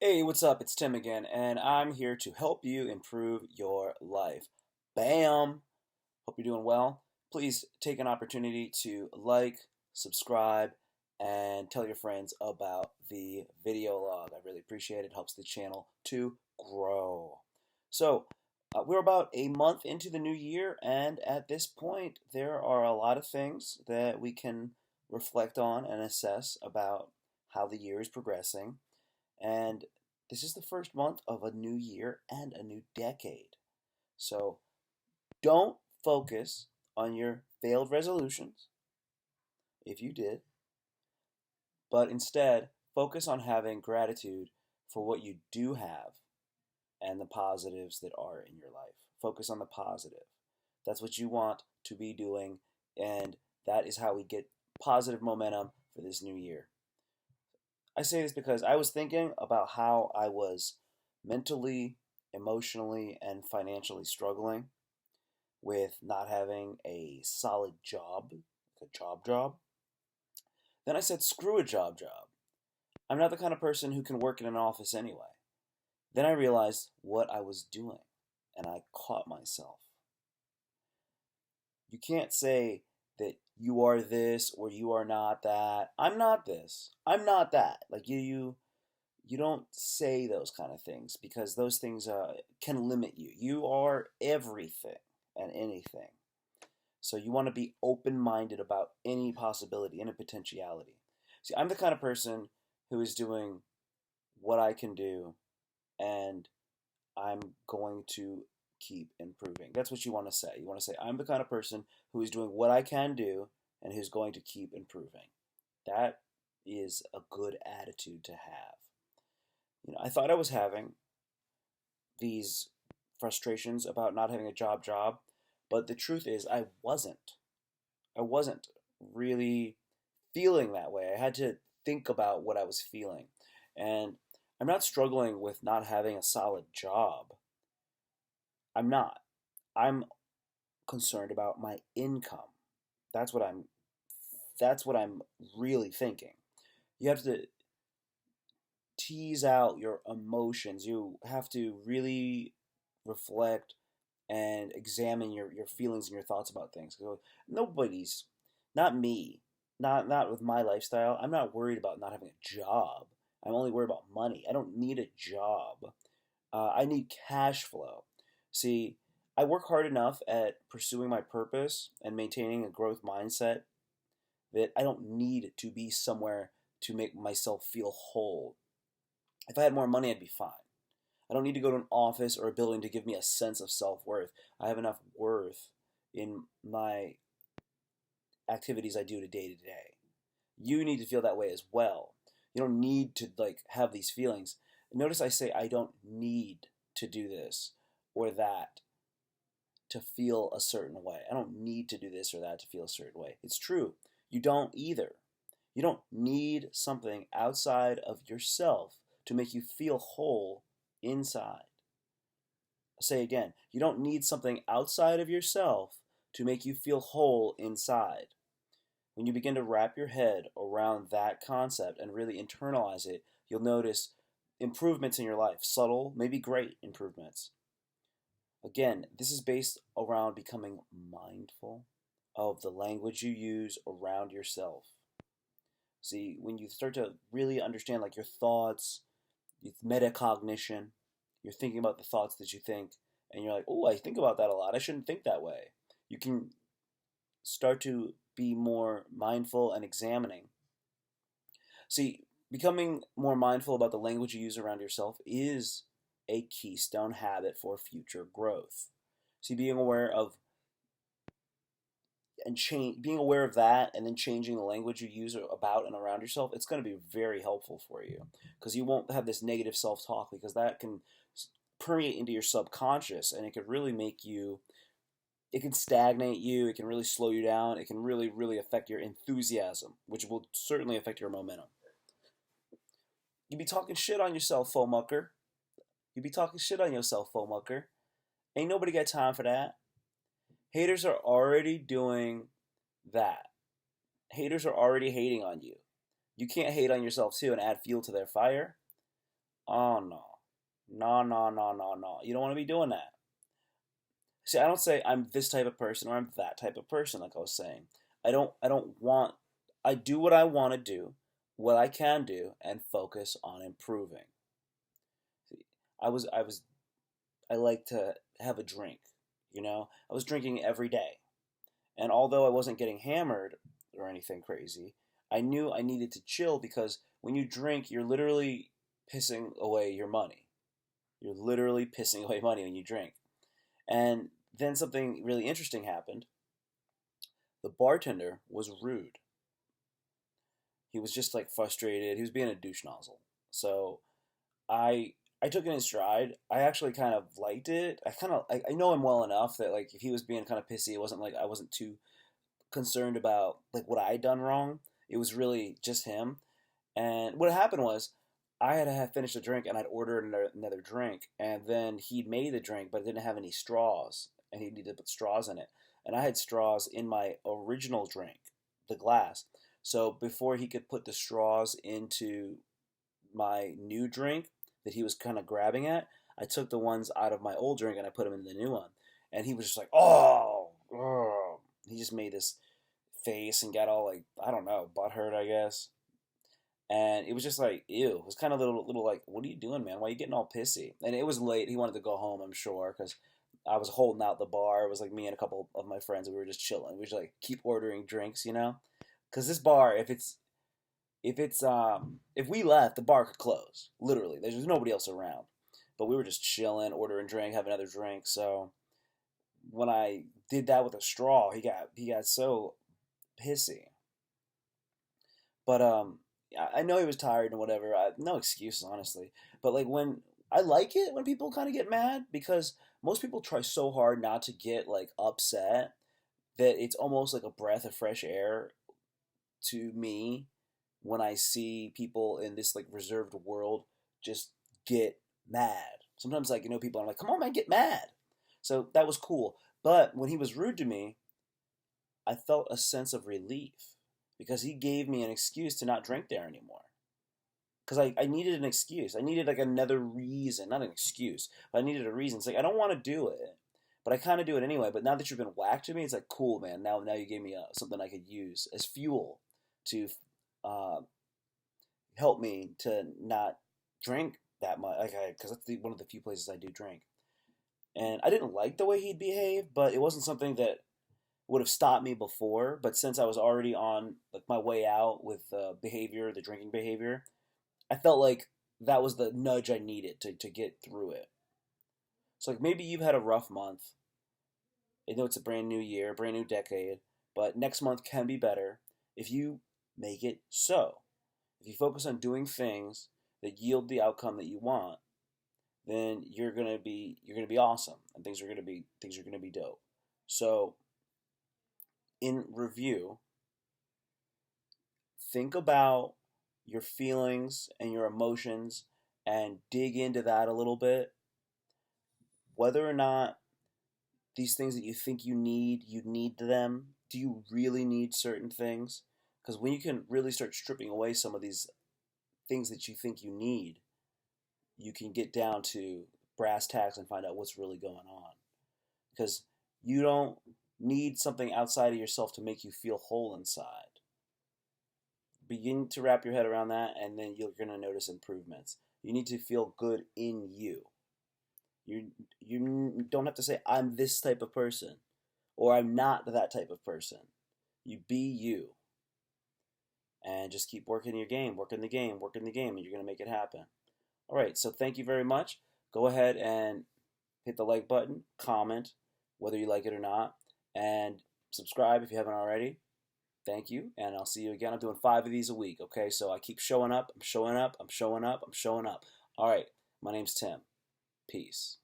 Hey, what's up? It's Tim again, and I'm here to help you improve your life. Bam! Hope you're doing well. Please take an opportunity to like, subscribe, and tell your friends about the video log. I really appreciate it. It helps the channel to grow. So, we're about a month into the new year, and at this point, there are a lot of things that we can reflect on and assess about how the year is progressing. And this is the first month of a new year and a new decade. So don't focus on your failed resolutions, if you did, but instead focus on having gratitude for what you do have and the positives that are in your life. Focus on the positive. That's what you want to be doing, and that is how we get positive momentum for this new year. I say this because I was thinking about how I was mentally, emotionally, and financially struggling with not having a solid job, like a job. Then I said, screw a job. I'm not the kind of person who can work in an office anyway. Then I realized what I was doing, and I caught myself. You can't say that you are this or you are not that. I'm not this. I'm not that. Like you don't say those kind of things because those things can limit you. You are everything and anything. So you want to be open-minded about any possibility, any potentiality. See, I'm the kind of person who is doing what I can do, and I'm going to keep improving. That's what you want to say. You want to say, I'm the kind of person who is doing what I can do and who's going to keep improving. That is a good attitude to have. I thought I was having these frustrations about not having a job, but the truth is I wasn't. I wasn't really feeling that way. I had to think about what I was feeling. And I'm not struggling with not having a solid job. I'm not. I'm concerned about my income. That's what I'm that's what I'm really thinking. You have to tease out your emotions. You have to really reflect and examine your feelings and your thoughts about things. So nobody's, not me, not with my lifestyle. I'm not worried about not having a job. I'm only worried about money. I don't need a job. I need cash flow. See, I work hard enough at pursuing my purpose and maintaining a growth mindset that I don't need to be somewhere to make myself feel whole. If I had more money, I'd be fine. I don't need to go to an office or a building to give me a sense of self worth. I have enough worth in my activities I do day to day. You need to feel that way as well. You don't need to have these feelings. Notice I say I don't need to do this or that to feel a certain way. I don't need to do this or that to feel a certain way. It's true. You don't either. You don't need something outside of yourself to make you feel whole inside. I'll say again, you don't need something outside of yourself to make you feel whole inside. When you begin to wrap your head around that concept and really internalize it, you'll notice improvements in your life, subtle, maybe great improvements. Again, this is based around becoming mindful of the language you use around yourself. See, when you start to really understand your thoughts, metacognition, you're thinking about the thoughts that you think, and you're like, oh, I think about that a lot. I shouldn't think that way. You can start to be more mindful and examining. See, becoming more mindful about the language you use around yourself is a keystone habit for future growth. See, being aware of that and then changing the language you use about and around yourself, it's going to be very helpful for you because you won't have this negative self-talk, because that can permeate into your subconscious, and it could really make you, it can stagnate you, it can really slow you down, it can really affect your enthusiasm, which will certainly affect your momentum. You be talking shit on yourself, foamucker. You be talking shit on yourself, foamucker. Ain't nobody got time for that. Haters are already doing that. Haters are already hating on you. You can't hate on yourself too and add fuel to their fire. Oh no. No, no, no, no, no. You don't want to be doing that. See, I don't say I'm this type of person or I'm that type of person, like I was saying. I don't want I do what I want to do, what I can do, and focus on improving. See, I like to have a drink, you know? I was drinking every day. And although I wasn't getting hammered or anything crazy, I knew I needed to chill because when you drink, you're literally pissing away your money. You're literally pissing away money when you drink. And then something really interesting happened. The bartender was rude. He was just like frustrated. He was being a douche nozzle. So I I took it in stride. I actually kind of liked it. I know him well enough that like if he was being kind of pissy, it wasn't like I wasn't too concerned about like what I had done wrong. It was really just him. And what happened was I had to have finished a drink and I'd ordered another drink, and then he made the drink but it didn't have any straws, and he needed to put straws in it. And I had straws in my original drink, the glass. So before he could put the straws into my new drink that he was kind of grabbing at, I took the ones out of my old drink and I put them in the new one. And he was just like, "Oh, oh." He just made this face and got all like, I don't know, butthurt, I guess. And it was just like, ew. It was kind of little like, what are you doing, man? Why are you getting all pissy? And it was late. He wanted to go home, I'm sure, because I was holding out the bar. It was like me and a couple of my friends, and we were just chilling. We just like keep ordering drinks, you know? Because this bar, if we left, the bar could close. Literally, there's nobody else around. But we were just chilling, ordering drink, have another drink. So when I did that with a straw, he got so pissy. But I know he was tired and whatever. No excuses, honestly. But like when I like it when people kind of get mad because most people try so hard not to get like upset that it's almost like a breath of fresh air to me when I see people in this like reserved world just get mad. Sometimes like people I'm like, come on man, get mad. So that was cool. But when he was rude to me, I felt a sense of relief because he gave me an excuse to not drink there anymore. Because I needed an excuse. I needed like another reason, not an excuse, but I needed a reason. It's like I don't want to do it, but I kind of do it anyway. But now that you've been whacked at me, it's like cool, man. Now you gave me something I could use as fuel to uh, help me to not drink that much. Like because that's one of the few places I do drink. And I didn't like the way he'd behave, but it wasn't something that would have stopped me before. But since I was already on like my way out with the behavior, the drinking behavior, I felt like that was the nudge I needed to get through it. So like maybe you've had a rough month. I know it's a brand new year, brand new decade, but next month can be better if you make it so. If you focus on doing things that yield the outcome that you want, then you're gonna be awesome, and things are gonna be dope. So in review, think about your feelings and your emotions and dig into that a little bit. Whether or not these things that you need them. Do you really need certain things? Because when you can really start stripping away some of these things that you think you need, you can get down to brass tacks and find out what's really going on. Because you don't need something outside of yourself to make you feel whole inside. Begin to wrap your head around that, and then you're going to notice improvements. You need to feel good in you. You don't have to say I'm this type of person or I'm not that type of person. You be you and just keep working your game, working the game, working the game, and you're going to make it happen. All right, so thank you very much. Go ahead and hit the like button, comment whether you like it or not, and subscribe if you haven't already. Thank you, and I'll see you again. I'm doing 5 of these a week, okay? So I keep showing up, I'm showing up, I'm showing up, I'm showing up. All right, my name's Tim. Peace.